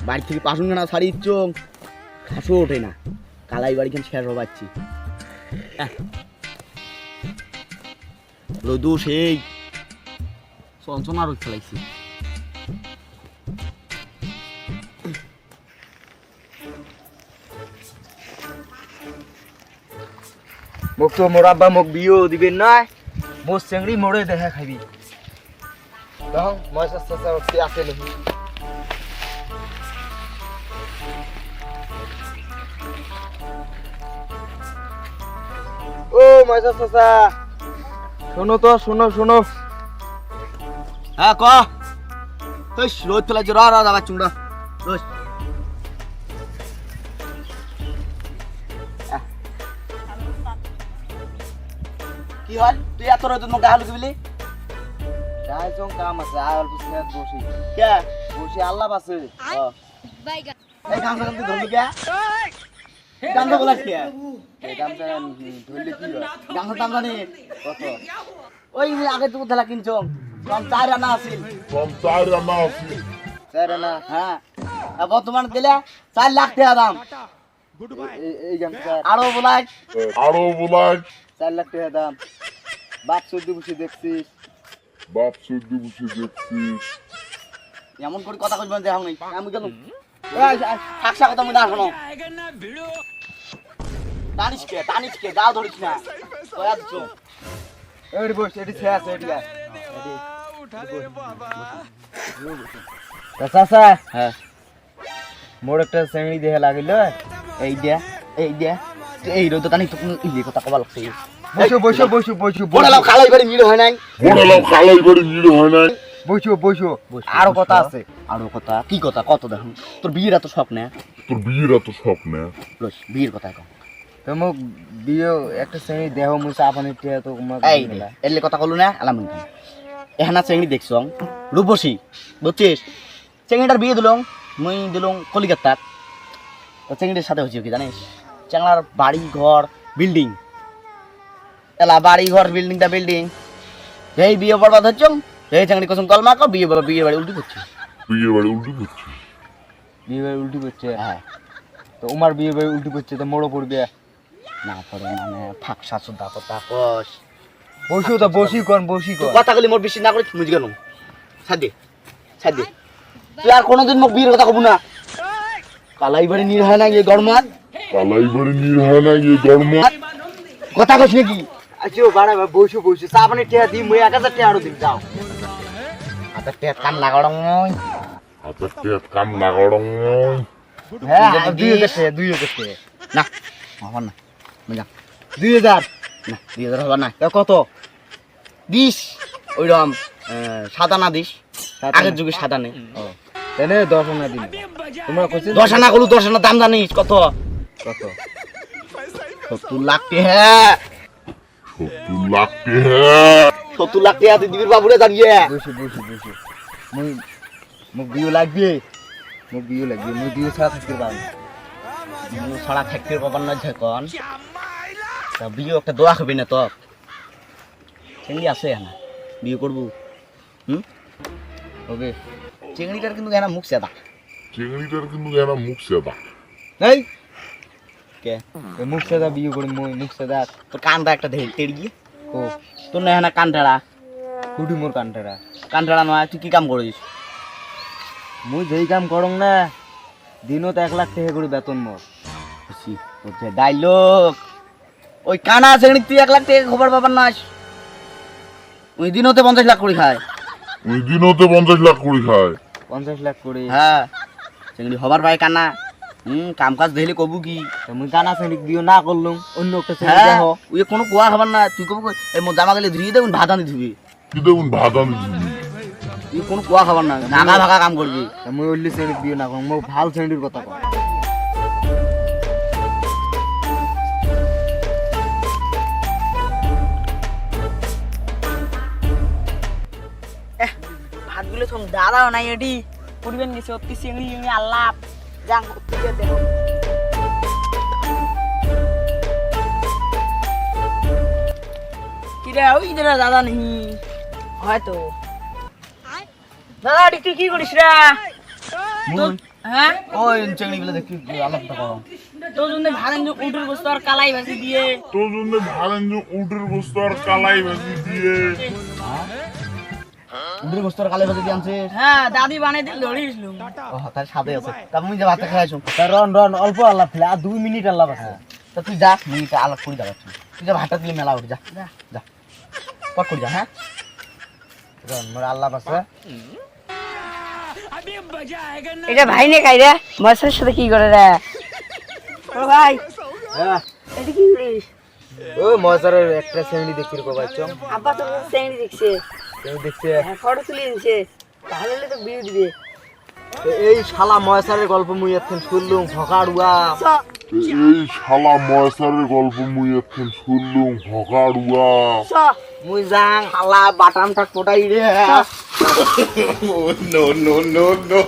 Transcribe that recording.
বাড়ি থেকে পাশুনখানা ছাড়ি দিচ্ছ, ঘাসও ওঠে না। কালাই বাড়িখান শেষ হবাচ্ছি। রোদু সেই চঞ্চনা রোদ ফেলাইছি। মোক তো মোর আব্বা মোক বিয়েও দিবেন নয়, মোর চেংড়ি মোড়ে দেখা খাবি। দেখো ময়সা চাচা উঠতে আসে নাকি। ও ময়সা চাচা, শোনো তো, শোনো শোনো। হ্যাঁ ক রোদ ফেলাইছি, র দাবার চুংড়া রোজ। কি হয় তুই এত রোদ মুখ গায়ে হালুকি বলি? কাম আছে, আর অল্প সময় বসি। কে বসি আল্লাহ আছে। এই গামছা গামছা ধরলি কে? গামছা বলাস কে? এই গামছা ধরলে কি হয়? গামছার দাম জানি কত? ওই আগে তো ধেলা কিনছ কম 4 আনা আছিল। স্যার না হ্যাঁ আর বর্তমান দিলে 4 লাখ টাকা দাম। এই গামছা আরো বলাই 4 লাখ টাকা দাম। বাপ চোদ্দ বসে দেখছিস। এমন করে কথা কইবেন দেখাও নাই আমি গেলাম। থাকসা কথা আমি দেখো না। টানিস কে গাও ধরিস না। কয়া দিছ এডি বস, এডি শেষ এডিয়া। চাচা, হ্যাঁ মোর একটা চেংড়ি দেহে লাগিল। এই দিয়া এই রোদ টানি তো কোন ইলি কথা কবা লাগছে। বসো বসো বসো বসো বড়লাও খালাই বাড়ি মিল হয় নাই। বসো বসো, আরো কথা আছে। আরো কথা কি কথা কত দেখুন তোর বিয়ের এত শখ না? বিয়ের কথা কও। তো মোক বিয়ে একটা চেংড়ি দেহ মুসা আপনি তো এই এলে কথা কলু না আলামিন এহানা চেংড়ি দেখছ রূপসী বুঝছিস? চেংড়িটার বিয়ে দিলং মুই দিলং কলিকাতার। তো চেংড়ির সাথে হয়েছে কি জানিস? চেংড়ার বাড়ি ঘর বিল্ডিং এলা বাড়ি ঘর বিল্ডিং এই বিয়ে বরবাদ হচ্ছ। এই চেংড়ি কসম কলমা কো বিয়ে বাড়ি উল্টি করছে। বিয়ে বাড়ি উল্টি করছে? হ্যাঁ তো উমার বিয়ে বাড়ি উল্টি করছে, তো মোড়ো পড়বে না পরে মানে ফাঁকসা সুদ্ধা কথা কস। বসু তো বসি কর বসি কর। কথা বলি মোর বেশি না করে মুজি গেল সাদে তুই আর কোনোদিন মোক বিয়ের কথা কব না। কালাই বাড়ি নির হয় না এই গরমাত কথা কস নাকি? আচ্ছা বাড়া বসু বসু চা পানি টিয়া দি, মুই 1000 টাকা আরো দিম যাও। আচ্ছা টেট কাম লাগাড়ং হ্যাঁ 2000 টাকা না হবার না বুঝা 2000 না 2000 হবার না। তা কত দিস ওইরকম সাদা না দিস, আগের যুগে সাদা নেই। তাহলে 10 আনা দিন। তোমরা কইছো 10 আনা গলু 10 আনা দাম জানিস কত? কত? 70 লাখ টাকা। 70 লাখ টাকা তুই দিবির বাবুরে জানিয়ে। বসু বসু বসু মুই মোক বিয়ে লাগবে, মোক বিয়ে লাগবে, মুই বিয়ে ছাড়া থাকতে পারব না। ছড়া থাকতে পাবার না যখন তা বিয়ে একটা দোয়া হবে না তো। চিংড়ি আছে না বিয়ে করবো? ওকে চিংড়িটার কিন্তু এনা মুখ সেদা। এই কে এ মুখ সাদা বিয়ে করে, মুই মুখ সাদা। তোর কানটা একটা তেড় গিয়ে ও তোর না এনা কানটাড়া কুটি মোর কান্টারা। নয়। তুই কি কাম করিস? মুই যেই কাম করং না দিনত 1 লাখ টাকা করে বেতন মোর। ডাইলগ ওই কানা চিংড়ি তুই 1 লাখ টাকা খবর পাবার না। ওই দিনতে 50 লাখ করে খায়। 50 লাখ করে? হ্যাঁ চিংড়ি হবার ভাই কানা কাম কাজ দেখলে কবু কি? তা মুই কানা শ্রেণিক দিও না করলুম, অন্য একটা শ্রেণী হ্যাঁ দেখো। ওই কোনো কোয়া খাবার না। তুই কবু এই মোর জামা গেলে ধুয়ে দেবেন ভাত আনি ধুবি। তুই কোনো কোয়া খাবার না, নাগা ভাগা কাম করবি। তা মুই অল্লি শ্রেণিক দিও না করং, মোক ভাল শ্রেণীর কথা কও। ভাতগুলো সব দাঁড়াও নাই এটি পরিবেন গেছে অতি চিংড়ি আল্লাহ যাং দেখো কিরে ওই দিনা দাদা নেই হয়তো দাদা তুই কি করিস রে? হ্যাঁ ওই চেংড়িগুলো দেখি আলাপটা করো। তোর জন্য ভাড়েন যে উটের গোস্ত আর কালাই ভাজি দিয়ে তোর জন্য ভালেন যে উটের গোস্ত আর কালাই ভাজি দিয়ে উডুর গোস্তর কালে ভাজি দিয়ে আনছিস? হ্যাঁ দাদি বানাই দিল ধরিয়েছিল ও তার সাথে আছে। তা মুই যে ভাত খাইছো। তা রন রন অল্প আলাপ ফেলে আর 2 মিনিট আলাপ আছে তা তুই যা, মুই এটা আলাপ করে যাচ্ছি। তুই যে ভাতটা দিলে মেলা উঠে যা যা পট করে যা। হ্যাঁ রন মোর আলাপ আছে এটা ভাই নে খাই রে মাছের সাথে কি করে রে ও ভাই হ্যাঁ এটা কি করিস ও মজারের একটা চেংড়ি দেখি রে ভাই চং আব্বা তো চেংড়ি দেখছে কেউ দেখছে ফটো তুলে নিছে তাহলে তো ভিউ দিবে তো এই শালা ময়সারের গল্প মুই এখন শুনলুম ফকাড়ুয়া এই শালা ময়সারের গল্প মুই এখন শুনলুম হকাড়ুয়া মুই যাং শালা বাটামটা কোটাই রে। no no no no